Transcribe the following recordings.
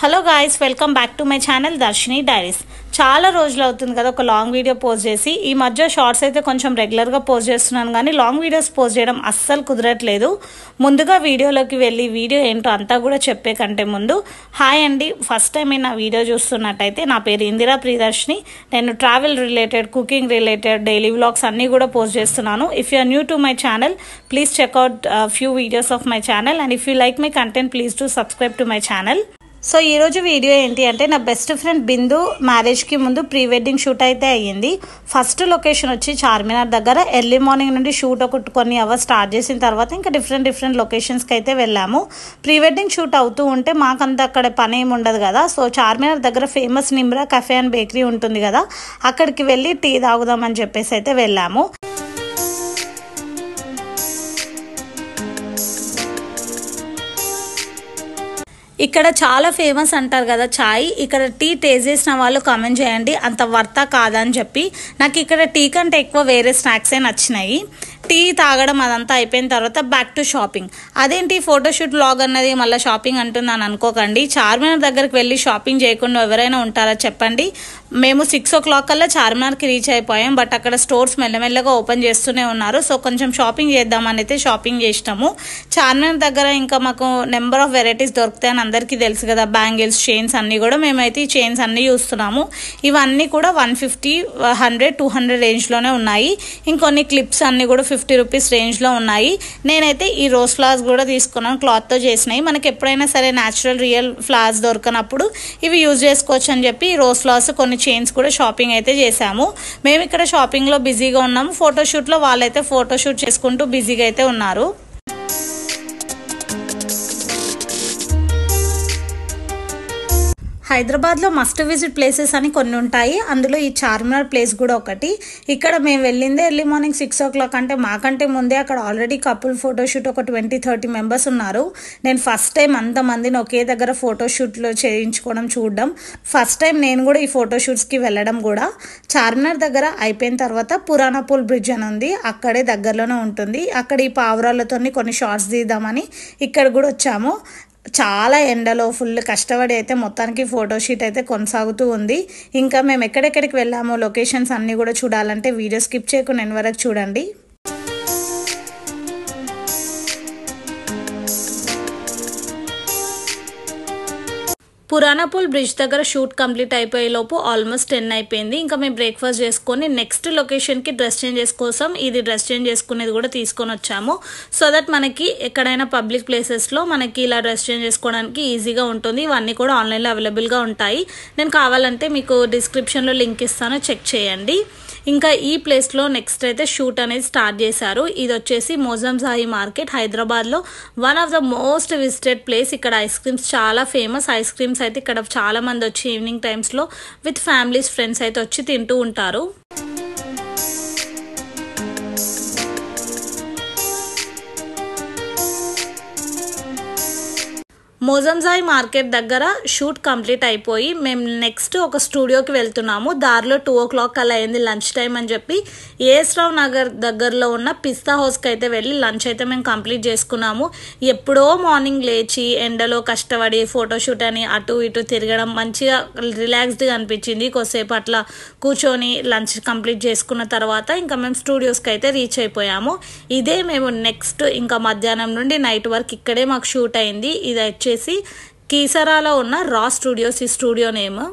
Hello guys, welcome back to my channel Darshini diaries. చాలా రోజులు అవుతుంది కదా ఒక లాంగ్ వీడియో పోస్ట్ చేసి. ఈ మధ్య షార్ట్స్ అయితే కొంచెం రెగ్యులర్గా పోస్ట్ చేస్తున్నాను, కానీ లాంగ్ వీడియోస్ పోస్ట్ చేయడం అస్సలు కుదరట్లేదు. ముందుగా వీడియోలోకి వెళ్ళి వీడియో ఏంటో అంతా కూడా చెప్పే కంటే ముందు హాయ్ అండి. ఫస్ట్ టైం నా వీడియో చూస్తున్నట్టయితే నా పేరు ఇందిరా ప్రియదర్శిని. నేను travel related, cooking related, daily vlogs అన్నీ కూడా పోస్ట్ చేస్తున్నాను. If you are new to my channel, please check out few videos of my channel, and if you like my content, please to subscribe to my channel. So ఈరోజు video ఏంటి అంటే, నా best friend బిందు మ్యారేజ్కి ముందు pre wedding shoot అయితే అయ్యింది. First location వచ్చి చార్మినార్ దగ్గర. ఎర్లీ మార్నింగ్ నుండి షూట్ కొన్ని అవర్స్ స్టార్ట్ చేసిన తర్వాత ఇంకా డిఫరెంట్ లొకేషన్స్కి అయితే వెళ్ళాము. ప్రీ వెడ్డింగ్ షూట్ అవుతూ ఉంటే మాకంత అక్కడ పని ఏమి ఉండదు కదా. సో చార్మినార్ దగ్గర famous Nimrah cafe and bakery ఉంటుంది కదా, అక్కడికి వెళ్ళి టీ తాగుదామని చెప్పేసి అయితే వెళ్ళాము. ఇక్కడ చాలా ఫేమస్ అంటారు కదా చాయ్. ఇక్కడ టీ టేస్ట్ చేసిన వాళ్ళు కామెంట్ చేయండి అంత వర్తా కాదని చెప్పి. నాకు ఇక్కడ టీ కంటే ఎక్కువ వేరే స్నాక్సే నచ్చినాయి. టీ తాగడం అదంతా అయిపోయిన తర్వాత బ్యాక్ టు షాపింగ్. అదేంటి ఫోటోషూట్ వ్లాగ్ అన్నది మళ్ళీ షాపింగ్ అంటున్నాను అనుకోకండి. చార్మినార్ దగ్గరికి వెళ్ళి షాపింగ్ చేయకుండా ఎవరైనా ఉంటారా చెప్పండి. మేము 6 o'clock కల్లా చార్మినార్కి రీచ్ అయిపోయాం, బట్ అక్కడ స్టోర్స్ మెల్లమెల్లగా ఓపెన్ చేస్తూనే ఉన్నారు. సో కొంచెం షాపింగ్ చేద్దామని అయితే షాపింగ్ చేసినాము. చార్మినార్ దగ్గర ఇంకా మాకు నెంబర్ ఆఫ్ వెరైటీస్ దొరుకుతాయని అందరికీ తెలుసు కదా. బ్యాంగిల్స్, చైన్స్ అన్నీ కూడా. మేమైతే ఈ చైన్స్ అన్నీ చూస్తున్నాము. ఇవన్నీ కూడా 150, 100, 200 రేంజ్లోనే ఉన్నాయి. ఇంకొన్ని క్లిప్స్ అన్నీ కూడా 50 రూపీస్ రేంజ్లో ఉన్నాయి. నేనైతే ఈ రోజ్ ఫ్లవర్స్ కూడా తీసుకున్నాను, క్లాత్తో చేసినాయి. మనకి ఎప్పుడైనా సరే న్యాచురల్ రియల్ ఫ్లవర్స్ దొరకనప్పుడు ఇవి యూజ్ చేసుకోవచ్చు అని చెప్పి ఈ రోజ్ ఫ్లవర్స్, కొన్ని చైన్స్ కూడా షాపింగ్ అయితే చేశాము. మేము ఇక్కడ షాపింగ్లో బిజీగా ఉన్నాము. ఫోటోషూట్లో వాళ్ళైతే ఫోటోషూట్ చేసుకుంటూ బిజీగా అయితే ఉన్నారు. హైదరాబాద్లో మస్ట్ విజిట్ ప్లేసెస్ అని కొన్ని ఉంటాయి, అందులో ఈ చార్మినార్ ప్లేస్ కూడా ఒకటి. ఇక్కడ మేము వెళ్ళిందే ఎర్లీ మార్నింగ్ 6 o'clock, అంటే మాకంటే ముందే అక్కడ ఆల్రెడీ కపుల్ ఫోటోషూట్ ఒక 20-30 మెంబర్స్ ఉన్నారు. నేను ఫస్ట్ టైం అంతమందిని ఒకే దగ్గర ఫోటోషూట్లో చేయించుకోవడం చూడడం ఫస్ట్ టైం. నేను కూడా ఈ ఫోటోషూట్స్కి వెళ్ళడం కూడా. చార్మినార్ దగ్గర అయిపోయిన తర్వాత పురాణపూల్ బ్రిడ్జ్ అని ఉంది, అక్కడే దగ్గరలోనే ఉంటుంది. అక్కడ ఈ పావురాలతో కొన్ని షార్ట్స్ తీద్దామని ఇక్కడ కూడా వచ్చాము. చాలా ఎండలో ఫుల్ కష్టపడి అయితే మొత్తానికి ఫోటోషూట్ అయితే కొనసాగుతూ ఉంది. ఇంకా మేము ఎక్కడెక్కడికి వెళ్ళామో లొకేషన్స్ అన్నీ కూడా చూడాలంటే వీడియో స్కిప్ చేయకుండా ఎండ్ వరకు చూడండి. పురాణపూల్ బ్రిడ్జ్ దగ్గర షూట్ కంప్లీట్ అయిపోయే లోపు ఆల్మోస్ట్ 10 అయిపోయింది. ఇంకా మేము బ్రేక్ఫాస్ట్ చేసుకొని నెక్స్ట్ లొకేషన్కి డ్రెస్ చేంజెస్ కోసం ఇది డ్రెస్ చేంజ్ చేసుకునేది కూడా తీసుకొని వచ్చాము. సో దట్ మనకి ఎక్కడైనా పబ్లిక్ ప్లేసెస్లో మనకి ఇలా డ్రెస్ చేంజ్ చేసుకోవడానికి ఈజీగా ఉంటుంది. ఇవన్నీ కూడా ఆన్లైన్లో అవైలబుల్గా ఉంటాయి. నేను కావాలంటే మీకు డిస్క్రిప్షన్లో లింక్ ఇస్తాను, చెక్ చేయండి. ఇంకా ఈ ప్లేస్లో నెక్స్ట్ అయితే షూట్ అనేది స్టార్ట్ చేశారు. ఇది వచ్చేసి మోజంజాయి మార్కెట్, హైదరాబాద్లో one of the most visited place. ఇక్కడ ఐస్ క్రీమ్స్ చాలా ఫేమస్. ఐస్ క్రీమ్స్ అయితే ఇక్కడ చాలా మంది వచ్చి ఈవినింగ్ టైమ్స్లో విత్ ఫ్యామిలీస్, ఫ్రెండ్స్ అయితే వచ్చి తింటూ ఉంటారు. మోజంజాయి మార్కెట్ దగ్గర షూట్ కంప్లీట్ అయిపోయి మేము నెక్స్ట్ ఒక స్టూడియోకి వెళ్తున్నాము. దారిలో 2 o'clock అలా అయింది లంచ్ టైం అని చెప్పి ఏఎస్ రావు నగర్ దగ్గరలో ఉన్న పిస్తా హౌస్కి అయితే వెళ్ళి లంచ్ అయితే మేము కంప్లీట్ చేసుకున్నాము. ఎప్పుడో మార్నింగ్ లేచి ఎండలో కష్టపడి ఫోటోషూట్ అని అటు ఇటు తిరగడం మంచిగా రిలాక్స్డ్గా అనిపించింది. కొద్దిసేపు అట్లా కూర్చొని లంచ్ కంప్లీట్ చేసుకున్న తర్వాత ఇంకా మేము స్టూడియోస్కి అయితే రీచ్ అయిపోయాము. ఇదే మేము నెక్స్ట్ ఇంకా మధ్యాహ్నం నుండి నైట్ వరకు ఇక్కడే మాకు షూట్ అయింది. ఇది వచ్చేసి కీసరాలో ఉన్న రా స్టూడియోస్, ఈ స్టూడియో నేమ్.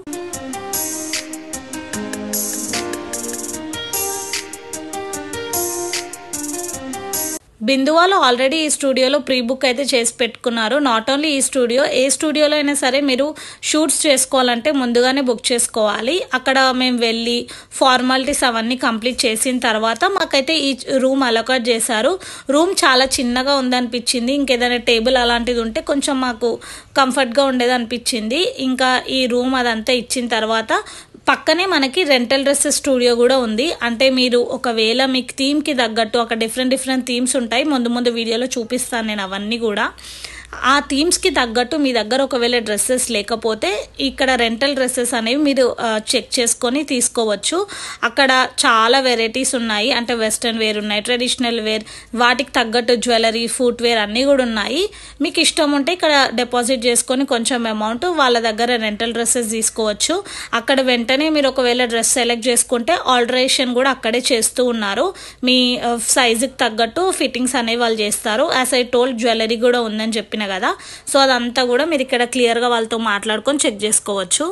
బిందు వాళ్ళు ఆల్రెడీ ఈ స్టూడియోలో ప్రీ బుక్ అయితే చేసి పెట్టుకున్నారు. నాట్ ఓన్లీ ఈ స్టూడియో, ఏ స్టూడియోలో అయినా సరే మీరు షూట్స్ చేసుకోవాలంటే ముందుగానే బుక్ చేసుకోవాలి. అక్కడ మేము వెళ్ళి ఫార్మాలిటీస్ అవన్నీ కంప్లీట్ చేసిన తర్వాత మాకైతే ఈ రూమ్ అలొకేట్ చేశారు. రూమ్ చాలా చిన్నగా ఉందనిపించింది. ఇంకేదైనా టేబుల్ అలాంటిది ఉంటే కొంచెం మాకు కంఫర్ట్గా ఉండేది అనిపించింది. ఇంకా ఈ రూమ్ అదంతా ఇచ్చిన తర్వాత పక్కనే మనకి రెంటల్ డ్రెస్సెస్ స్టూడియో కూడా ఉంది. అంటే మీరు ఒకవేళ మీకు థీమ్కి తగ్గట్టు అక్కడ డిఫరెంట్ థీమ్స్ ఉంటాయి. ముందు వీడియోలో చూపిస్తాను నేను అవన్నీ కూడా. ఆ థీమ్స్కి తగ్గట్టు మీ దగ్గర ఒకవేళ డ్రెస్సెస్ లేకపోతే ఇక్కడ రెంటల్ డ్రెస్సెస్ అనేవి మీరు చెక్ చేసుకొని తీసుకోవచ్చు. అక్కడ చాలా వెరైటీస్ ఉన్నాయి, అంటే వెస్ట్రన్ వేర్ ఉన్నాయి, ట్రెడిషనల్ వేర్, వాటికి తగ్గట్టు జ్యువెలరీ, ఫుట్ వేర్ అన్నీ కూడా ఉన్నాయి. మీకు ఇష్టం ఉంటే ఇక్కడ డిపాజిట్ చేసుకొని కొంచెం అమౌంట్ వాళ్ళ దగ్గర రెంటల్ డ్రెస్సెస్ తీసుకోవచ్చు. అక్కడ వెంటనే మీరు ఒకవేళ డ్రెస్ సెలెక్ట్ చేసుకుంటే ఆల్టరేషన్ కూడా అక్కడే చేస్తూ ఉన్నారు. మీ సైజుకి తగ్గట్టు ఫిట్టింగ్స్ అనేవి వాళ్ళు చేస్తారు. యాజ్ ఐ టోల్డ్ జ్యువెలరీ కూడా ఉందని చెప్పిన కదా, సో అదంతా కూడా మీరు ఇక్కడ క్లియర్గా వాళ్ళతో మాట్లాడుకొని చెక్ చేసుకోవచ్చు.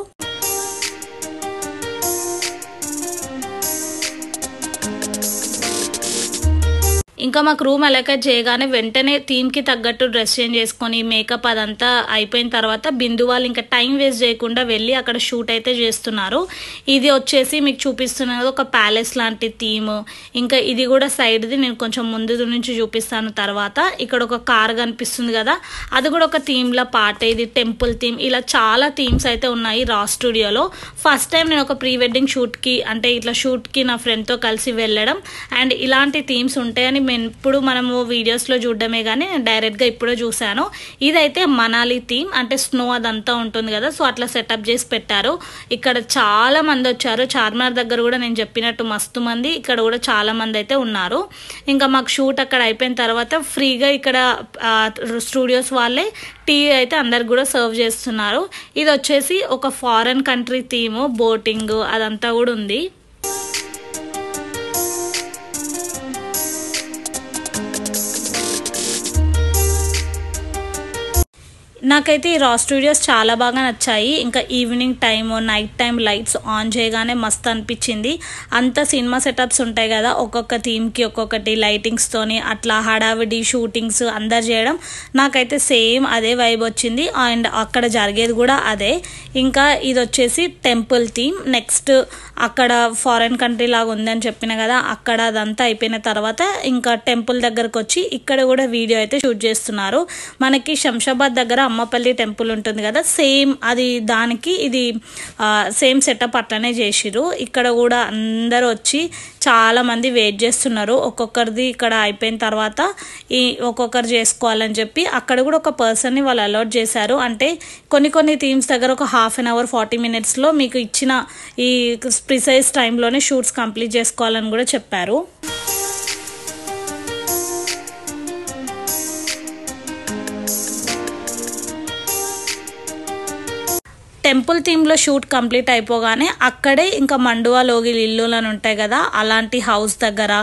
ఇంకా మాకు రూమ్ అలొకేట్ చేయగానే వెంటనే థీమ్కి తగ్గట్టు డ్రెస్ చేంజ్ చేసుకొని మేకప్ అదంతా అయిపోయిన తర్వాత బిందు వాళ్ళు ఇంకా టైం వేస్ట్ చేయకుండా వెళ్ళి అక్కడ షూట్ అయితే చేస్తున్నారు. ఇది వచ్చేసి మీకు చూపిస్తున్నది ఒక ప్యాలెస్ లాంటి థీమ్. ఇంకా ఇది కూడా సైడ్ది నేను కొంచెం ముందు నుంచి చూపిస్తాను. తర్వాత ఇక్కడ ఒక కార్ కనిపిస్తుంది కదా, అది కూడా ఒక థీమ్లో పార్ట్. ఇది టెంపుల్ థీమ్. ఇలా చాలా థీమ్స్ అయితే ఉన్నాయి రా స్టూడియోలో. ఫస్ట్ టైం నేను ఒక ప్రీ వెడ్డింగ్ షూట్కి, అంటే ఇట్లా షూట్కి నా ఫ్రెండ్తో కలిసి వెళ్ళడం, అండ్ ఇలాంటి థీమ్స్ ఉంటాయని ఇప్పుడు మనము వీడియోస్లో చూడడమే కానీ నేను డైరెక్ట్గా ఇప్పుడే చూశాను. ఇదైతే మనాలి థీమ్, అంటే స్నో అదంతా ఉంటుంది కదా, సో అట్లా సెటప్ చేసి పెట్టారు. ఇక్కడ చాలా మంది వచ్చారు. చార్మినార్ దగ్గర కూడా నేను చెప్పినట్టు మస్తు మంది, ఇక్కడ కూడా చాలా మంది అయితే ఉన్నారు. ఇంకా మాకు షూట్ అక్కడ అయిపోయిన తర్వాత ఫ్రీగా ఇక్కడ స్టూడియోస్ వాళ్ళే టీ అయితే అందరికి కూడా సర్వ్ చేస్తున్నారు. ఇది వచ్చేసి ఒక ఫారెన్ కంట్రీ థీమ్, బోటింగ్ అదంతా కూడా ఉంది. నాకైతే ఈ రా స్టూడియోస్ చాలా బాగా నచ్చాయి. ఇంకా evening time, night time lights on చేయగానే మస్తు అనిపించింది. అంత సినిమా సెటప్స్ ఉంటాయి కదా, ఒక్కొక్క థీమ్కి ఒక్కొక్కటి లైటింగ్స్తోని అట్లా హడావిడి షూటింగ్స్ అందరు చేయడం, నాకైతే సేమ్ అదే వైబ్ వచ్చింది. అండ్ అక్కడ జరిగేది కూడా అదే. ఇంకా ఇది వచ్చేసి టెంపుల్ థీమ్. నెక్స్ట్ అక్కడ ఫారెన్ కంట్రీ లాగా ఉందని చెప్పిన కదా, అక్కడ అదంతా అయిపోయిన తర్వాత ఇంకా టెంపుల్ దగ్గరకు వచ్చి ఇక్కడ కూడా వీడియో అయితే షూట్ చేస్తున్నారు. మనకి శంషాబాద్ దగ్గర అమ్మపల్లి టెంపుల్ ఉంటుంది కదా, సేమ్ అది దానికి ఇది సేమ్ సెటప్ అట్లనే చేసిరు. ఇక్కడ కూడా అందరూ వచ్చి చాలా మంది వెయిట్ చేస్తున్నారు. ఒక్కొక్కరిది ఇక్కడ అయిపోయిన తర్వాత ఒక్కొక్కరు చేసుకోవాలని చెప్పి అక్కడ కూడా ఒక పర్సన్ని వాళ్ళు అలౌట్ చేశారు. అంటే కొన్ని థీమ్స్ దగ్గర ఒక హాఫ్ అన్ అవర్ 40 minutesలో మీకు ఇచ్చిన ఈ ప్రిసైజ్ టైంలోనే షూట్స్ కంప్లీట్ చేసుకోవాలని కూడా చెప్పారు. టెంపుల్ థీమ్లో షూట్ కంప్లీట్ అయిపోగానే అక్కడే ఇంకా మండువా లోగిల్ ఇల్లులను ఉంటాయి కదా, అలాంటి హౌస్ దగ్గర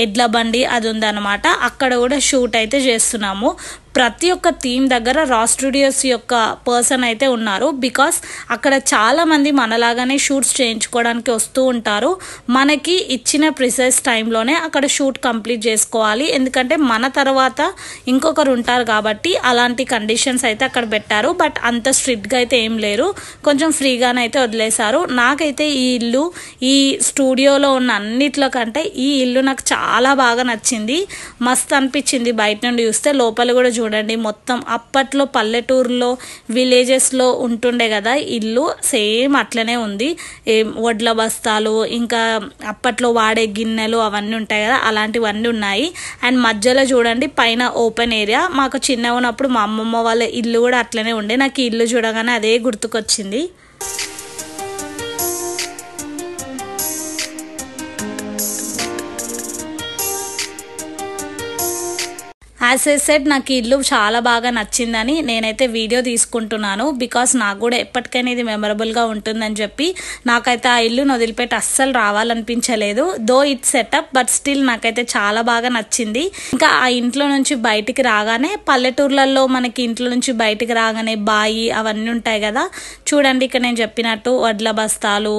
ఎడ్ల బండి అది ఉందన్నమాట. అక్కడ కూడా షూట్ అయితే చేస్తున్నాము. ప్రతి ఒక్క థీమ్ దగ్గర రా స్టూడియోస్ యొక్క పర్సన్ అయితే ఉన్నారు. బికాస్ అక్కడ చాలా మంది మనలాగానే షూట్స్ చేయించుకోవడానికి వస్తూ ఉంటారు. మనకి ఇచ్చిన ప్రిసైజ్ టైంలోనే అక్కడ షూట్ కంప్లీట్ చేసుకోవాలి, ఎందుకంటే మన తర్వాత ఇంకొకరు ఉంటారు కాబట్టి అలాంటి కండిషన్స్ అయితే అక్కడ పెట్టారు. బట్ అంత స్ట్రిక్ట్గా అయితే ఏం లేరు, కొంచెం ఫ్రీగానే అయితే వదిలేశారు. నాకైతే ఈ ఇల్లు ఈ స్టూడియోలో ఉన్న అన్నిట్లో కంటే ఈ ఇల్లు నాకు చాలా బాగా నచ్చింది. మస్తు అనిపించింది బయట నుండి చూస్తే. లోపల కూడా చూడండి, మొత్తం అప్పట్లో పల్లెటూరులో విలేజెస్లో ఉంటుండే కదా ఇల్లు, సేమ్ అట్లనే ఉంది. వడ్ల బస్తాలు, ఇంకా అప్పట్లో వాడే గిన్నెలు అవన్నీ ఉంటాయి కదా, అలాంటివన్నీ ఉన్నాయి. అండ్ మధ్యలో చూడండి పైన ఓపెన్ ఏరియా. మాకు చిన్నగా ఉన్నప్పుడు మా అమ్మమ్మ వాళ్ళ ఇల్లు కూడా అట్లనే ఉండే. నాకు ఈ ఇల్లు చూడగానే అదే గుర్తుకొచ్చింది. యాజ్ ఐ సెడ్ నాకు ఈ ఇల్లు చాలా బాగా నచ్చిందని నేనైతే వీడియో తీసుకుంటున్నాను. బికాస్ నాకు కూడా ఎప్పటికైనా ఇది మెమరబుల్గా ఉంటుందని చెప్పి నాకైతే ఆ ఇల్లును వదిలిపెట్టి అస్సలు రావాలనిపించలేదు. Though it setup, but still నాకైతే చాలా బాగా నచ్చింది. ఇంకా ఆ ఇంట్లో నుంచి బయటికి రాగానే, పల్లెటూర్లలో మనకి ఇంట్లో నుంచి బయటికి రాగానే బాయి అవన్నీ ఉంటాయి కదా, చూడండి ఇక్కడ నేను చెప్పినట్టు వడ్ల బస్తాలు,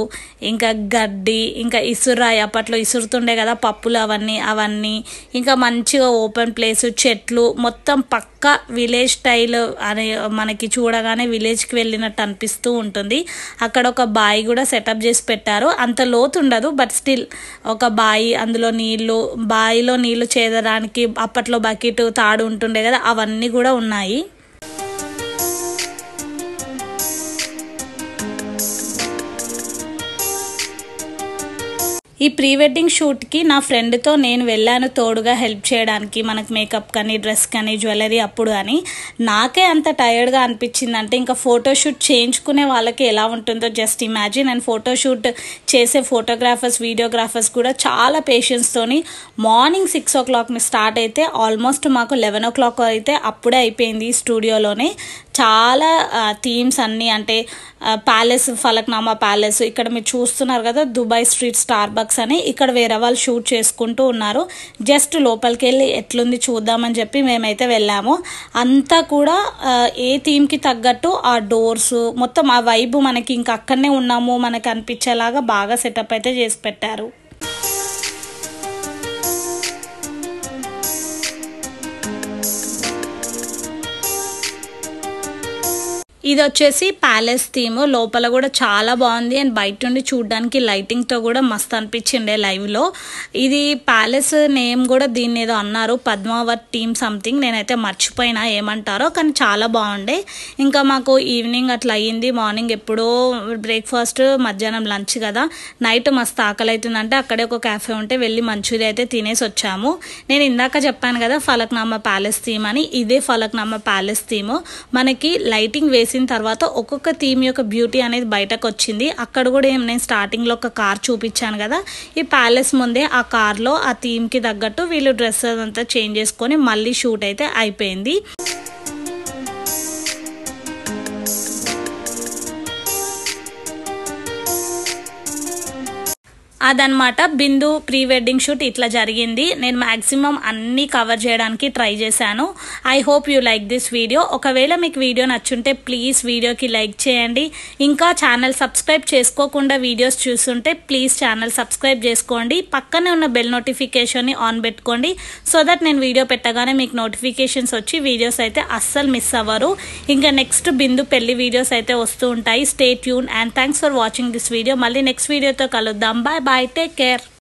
ఇంకా గడ్డి, ఇంకా ఇసురాయి, అప్పట్లో ఇసురుతుండే కదా పప్పులు, అవన్నీ ఇంకా మంచిగా ఓపెన్ ప్లేస్, చెట్లు, మొత్తం పక్క విలేజ్ స్టైల్ అని మనకి చూడగానే విలేజ్కి వెళ్ళినట్టు అనిపిస్తూ ఉంటుంది. అక్కడ ఒక బాయి కూడా సెటప్ చేసి పెట్టారు. అంత లోతు ఉండదు, బట్ స్టిల్ ఒక బాయి, అందులో బాయిలో నీళ్లు చేదడానికి అప్పట్లో బకెట్, తాడు ఉంటుండే కదా, అవన్నీ కూడా ఉన్నాయి. ఈ ప్రీ వెడ్డింగ్ షూట్కి నా ఫ్రెండ్తో నేను వెళ్ళాను తోడుగా హెల్ప్ చేయడానికి, మనకు మేకప్ కానీ డ్రెస్ కానీ జ్యువెలరీ అప్పుడు అని. నాకే అంత టైర్డ్గా అనిపించింది అంటే ఇంకా ఫోటోషూట్ చేయించుకునే వాళ్ళకి ఎలా ఉంటుందో జస్ట్ ఇమాజిన్. అండ్ ఫోటోషూట్ చేసే ఫోటోగ్రాఫర్స్ వీడియోగ్రాఫర్స్ కూడా చాలా పేషెన్స్తోని మార్నింగ్ 6 o'clock స్టార్ట్ అయితే ఆల్మోస్ట్ మాకు 11 o'clock అయితే అప్పుడే అయిపోయింది స్టూడియోలోనే. చాలా థీమ్స్ అన్నీ అంటే ప్యాలెస్, ఫలక్నామా ప్యాలెస్, ఇక్కడ మీరు చూస్తున్నారు కదా దుబాయ్ స్ట్రీట్ స్టార్ బక్స్ అని, ఇక్కడ వేరే వాళ్ళు షూట్ చేసుకుంటూ ఉన్నారు. జస్ట్ లోపలికి వెళ్ళి ఎట్లుంది చూద్దామని చెప్పి మేమైతే వెళ్ళాము. అంతా కూడా ఏ థీమ్కి తగ్గట్టు ఆ డోర్స్ మొత్తం ఆ వైబ్ మనకి ఇంకా అక్కడనే ఉన్నాము మనకి అనిపించేలాగా బాగా సెటప్ అయితే చేసి పెట్టారు. ఇది వచ్చేసి ప్యాలెస్ థీమ్. లోపల కూడా చాలా బాగుంది అండ్ బయట నుండి చూడడానికి లైటింగ్తో కూడా మస్తు అనిపించిండే లైవ్లో. ఇది ప్యాలెస్ నేమ్ కూడా దీన్ని ఏదో అన్నారు, పద్మావత్ టీమ్ సంథింగ్, నేనైతే మర్చిపోయినా ఏమంటారో, కానీ చాలా బాగుండే. ఇంకా మాకు ఈవినింగ్ అట్లా అయ్యింది. మార్నింగ్ ఎప్పుడో బ్రేక్ఫాస్ట్, మధ్యాహ్నం లంచ్ కదా, నైట్ మస్తు ఆకలి అవుతుందంటే అక్కడే ఒక క్యాఫే ఉంటే వెళ్ళి మంచూరియా అయితే తినేసి వచ్చాము. నేను ఇందాక చెప్పాను కదా ఫలక్నామా ప్యాలెస్ థీమ్ అని, ఇదే ఫలక్నామా ప్యాలెస్ థీమ్. మనకి లైటింగ్ వేసి తర్వాత ఒక్కొక్క థీమ్ యొక్క బ్యూటీ అనేది బయటకు వచ్చింది. అక్కడ కూడా నేను స్టార్టింగ్లో ఒక కార్ చూపించాను కదా, ఈ ప్యాలెస్ ముందే ఆ కార్లో ఆ థీమ్కి తగ్గట్టు వీళ్ళు డ్రెస్ అంతా చేంజ్ చేసుకొని మళ్ళీ షూట్ అయితే అయిపోయింది. అదనమాట బిందు ప్రీ వెడ్డింగ్ షూట్ ఇట్లా జరిగింది. నేను మ్యాక్సిమం అన్నీ కవర్ చేయడానికి ట్రై చేశాను. I hope you like this video. ఒకవేళ మీకు వీడియో నచ్చుంటే ప్లీజ్ వీడియోకి లైక్ చేయండి. ఇంకా ఛానల్ సబ్స్క్రైబ్ చేసుకోకుండా వీడియోస్ చూస్తుంటే ప్లీజ్ ఛానల్ సబ్స్క్రైబ్ చేసుకోండి. పక్కనే ఉన్న బెల్ నోటిఫికేషన్ని ఆన్ పెట్టుకోండి సో దట్ నేను వీడియో పెట్టగానే మీకు నోటిఫికేషన్స్ వచ్చి వీడియోస్ అయితే అస్సలు మిస్ అవ్వరు. ఇంకా నెక్స్ట్ బిందు పెళ్లి వీడియోస్ అయితే వస్తూ ఉంటాయి. Stay tune and thanks for watching this video. మళ్ళీ నెక్స్ట్ వీడియోతో కలుద్దాం. Bye bye, take care.